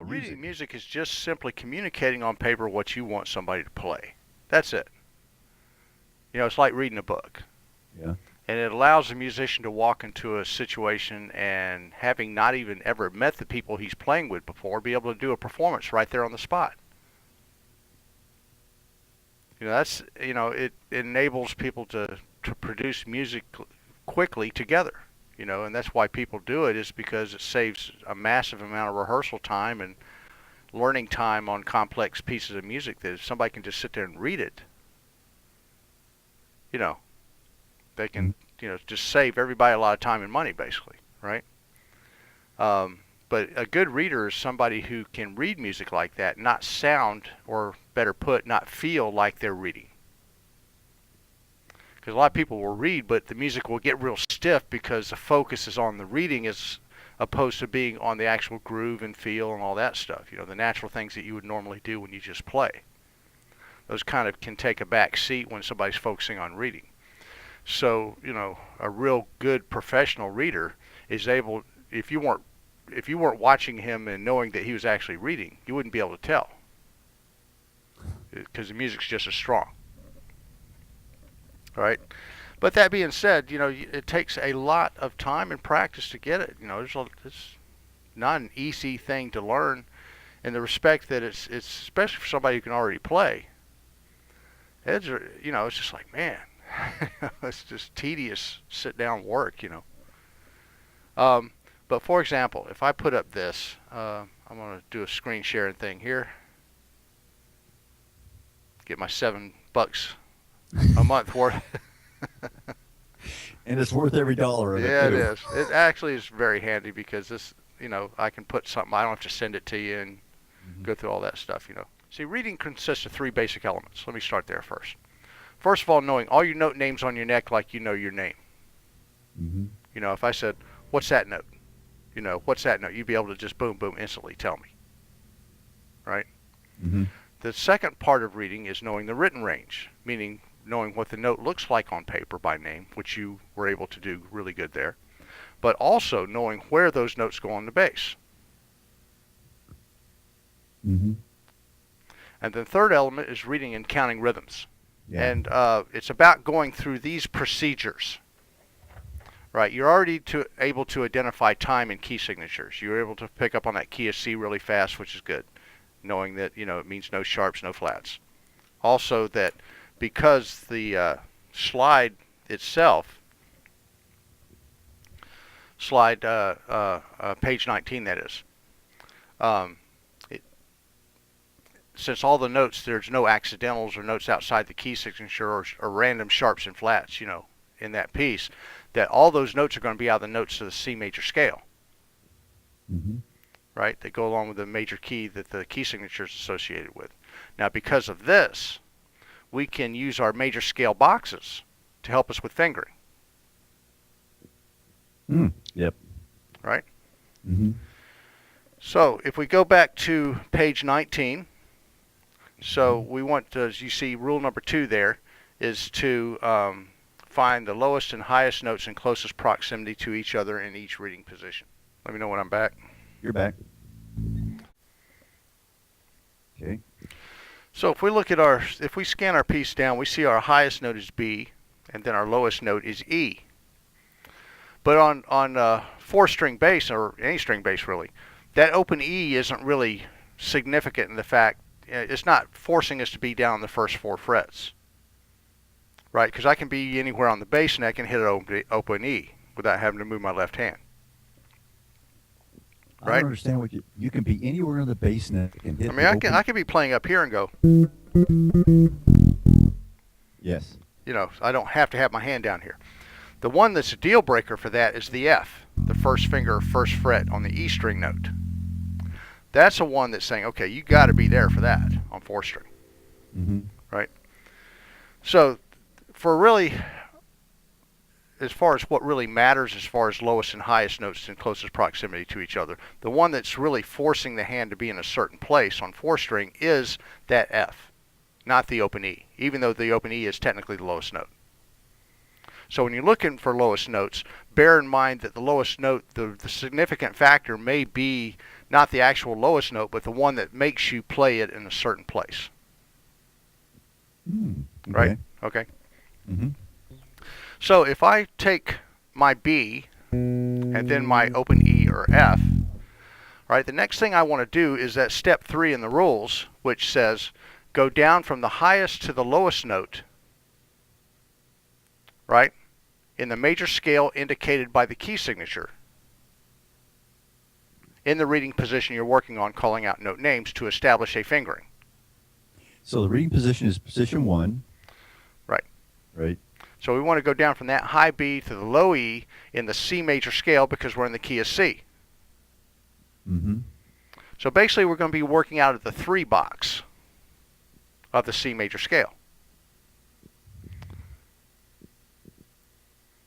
Reading music. music is just simply communicating on paper what you want somebody to play. That's it. It's like reading a book. Yeah. And it allows the musician to walk into a situation and, having not even ever met the people he's playing with before, be able to do a performance right there on the spot. It enables people to produce music quickly together. And that's why people do it, is because it saves a massive amount of rehearsal time and learning time on complex pieces of music, that if somebody can just sit there and read it, you know, they can, just save everybody a lot of time and money, basically, right? But a good reader is somebody who can read music like that, not sound, or better put, not feel like they're reading. Because a lot of people will read, but the music will get real stiff because the focus is on the reading as opposed to being on the actual groove and feel and all that stuff. The natural things that you would normally do when you just play. Those kind of can take a back seat when somebody's focusing on reading. So, a real good professional reader is able, if you weren't watching him and knowing that he was actually reading, you wouldn't be able to tell, because the music's just as strong. All right. But that being said, it takes a lot of time and practice to get it. It's not an easy thing to learn, in the respect that it's especially for somebody who can already play. It's just like, man, it's just tedious sit down work. But for example, if I put up this, I'm going to do a screen sharing thing here. Get my $7 a month worth. And it's worth every dollar of it, Yeah, it too. is. It actually is very handy, because this, I can put something. I don't have to send it to you and go through all that stuff. See, reading consists of 3 basic elements. Let me start there first. First of all, knowing all your note names on your neck like you know your name. Mm-hmm. If I said, "What's that note?" "What's that note?" You'd be able to just boom, boom, instantly tell me. Right? Mm-hmm. The second part of reading is knowing the written range, meaning knowing what the note looks like on paper by name, which you were able to do really good there, but also knowing where those notes go on the bass. Mm-hmm. And the third element is reading and counting rhythms. Yeah. And it's about going through these procedures. Right, you're already able to identify time and key signatures. You're able to pick up on that key of C really fast, which is good, knowing that it means no sharps, no flats. Also, that because the slide itself, page 19, that is, since all the notes, there's no accidentals or notes outside the key signature, or random sharps and flats, in that piece, that all those notes are going to be out of the notes of the C major scale. Mm-hmm. Right? They go along with the major key that the key signature is associated with. Now, because of this, we can use our major scale boxes to help us with fingering. Yep. Right? Mm-hmm. So, if we go back to page 19, so we want, as you see, rule number 2 there is to find the lowest and highest notes in closest proximity to each other in each reading position. Let me know when I'm back. You're back. Okay. So if we scan our piece down, we see our highest note is B, and then our lowest note is E. But on 4-string bass, or any string bass really, that open E isn't really significant in the fact it's not forcing us to be down the first 4 frets. Right, because I can be anywhere on the bass neck and hit an open E without having to move my left hand. Right? I don't understand what you can be anywhere on the bass neck and hit. I can be playing up here and go. Yes. I don't have to have my hand down here. The one that's a deal breaker for that is the F, the first finger, first fret on the E string note. That's the one that's saying, okay, you got to be there for that on 4-string. Mm-hmm. Right? So, for really, as far as what really matters as far as lowest and highest notes in closest proximity to each other, the one that's really forcing the hand to be in a certain place on 4-string is that F, not the open E, even though the open E is technically the lowest note. So when you're looking for lowest notes, bear in mind that the lowest note, the significant factor may be Not the actual lowest note, but the one that makes you play it in a certain place. Okay. Right? Okay. Mm-hmm. So if I take my B and then my open E or F, right, the next thing I want to do is that step 3 in the rules, which says go down from the highest to the lowest note, right, in the major scale indicated by the key signature, in the reading position you're working on, calling out note names to establish a fingering. So the reading position is position 1. Right. Right. So we want to go down from that high B to the low E in the C major scale because we're in the key of C. Mm-hmm. So basically we're going to be working out of the 3 box of the C major scale.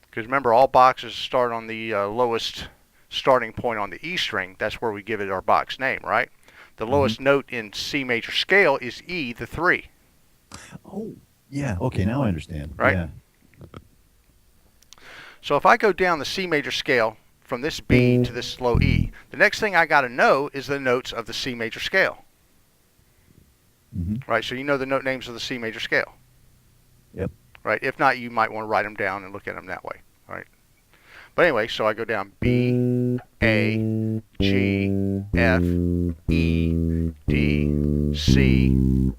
Because remember, all boxes start on the lowest starting point on the E string. That's where we give it our box name, right? The lowest note in C major scale is E, the 3. Oh, yeah. Okay, now I understand. Right? Yeah. So if I go down the C major scale from this B to this low E, the next thing I got to know is the notes of the C major scale. Mm-hmm. Right? So you know the note names of the C major scale. Yep. Right? If not, you might want to write them down and look at them that way. Right? But anyway, so I go down B, A, G, F, E, D, C,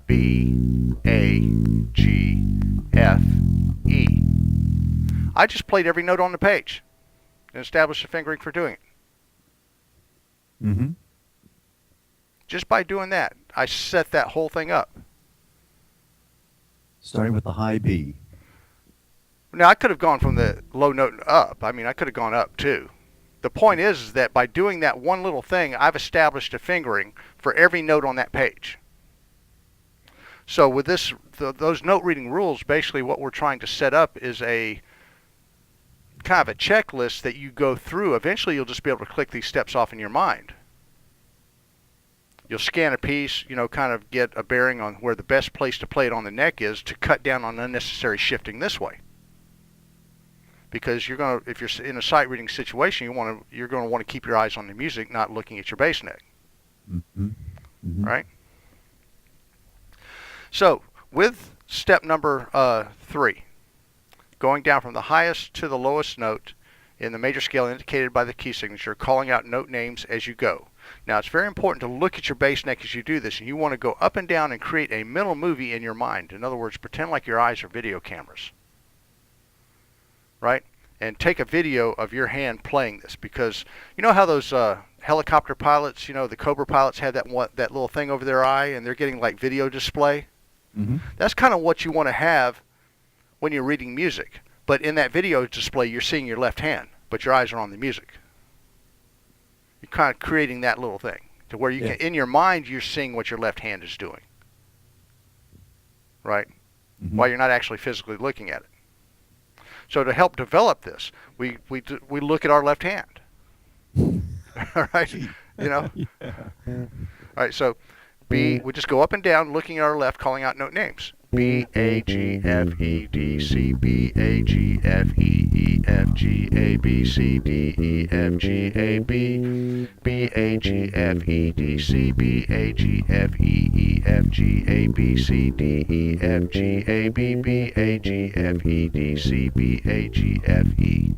B, A, G, F, E. I just played every note on the page and established a fingering for doing it. Mm-hmm. Just by doing that, I set that whole thing up. Starting with the high B. Now, I could have gone from the low note up. I mean, I could have gone up too. The point is that by doing that one little thing, I've established a fingering for every note on that page. So with this, those note reading rules, basically what we're trying to set up is a kind of a checklist that you go through. Eventually, you'll just be able to click these steps off in your mind. You'll scan a piece, you know, kind of get a bearing on where the best place to play it on the neck is to cut down on unnecessary shifting this way. Because you're going to, if you're in a sight reading situation, you're going to want to keep your eyes on the music, not looking at your bass neck. Mm-hmm. Mm-hmm. Right? So with step number 3, going down from the highest to the lowest note in the major scale indicated by the key signature, calling out note names as you go. Now it's very important to look at your bass neck as you do this, and you want to go up and down and create a mental movie in your mind. In other words, pretend like your eyes are video cameras. Right? And take a video of your hand playing this, because you know how those helicopter pilots, you know, the Cobra pilots have that little thing over their eye and they're getting like video display? Mm-hmm. That's kind of what you want to have when you're reading music. But in that video display, you're seeing your left hand, but your eyes are on the music. You're kind of creating that little thing to where you can, in your mind, you're seeing what your left hand is doing. Right? Mm-hmm. While you're not actually physically looking at it. So to help develop this, we look at our left hand. All right? You know? Yeah. All right, so B, we just go up and down looking at our left, calling out note names. B, A, G, F, E, D, C, B, A, G, F, E, E, F, G, A, B, C, D, E, F, G, A, B, B, A, G, F, E, D, C, B, A, G, F, E, E, F, G, A, B, C, D, E, F, G, A, B, B, A, G, F, E, D, C, B, A, G, F, E.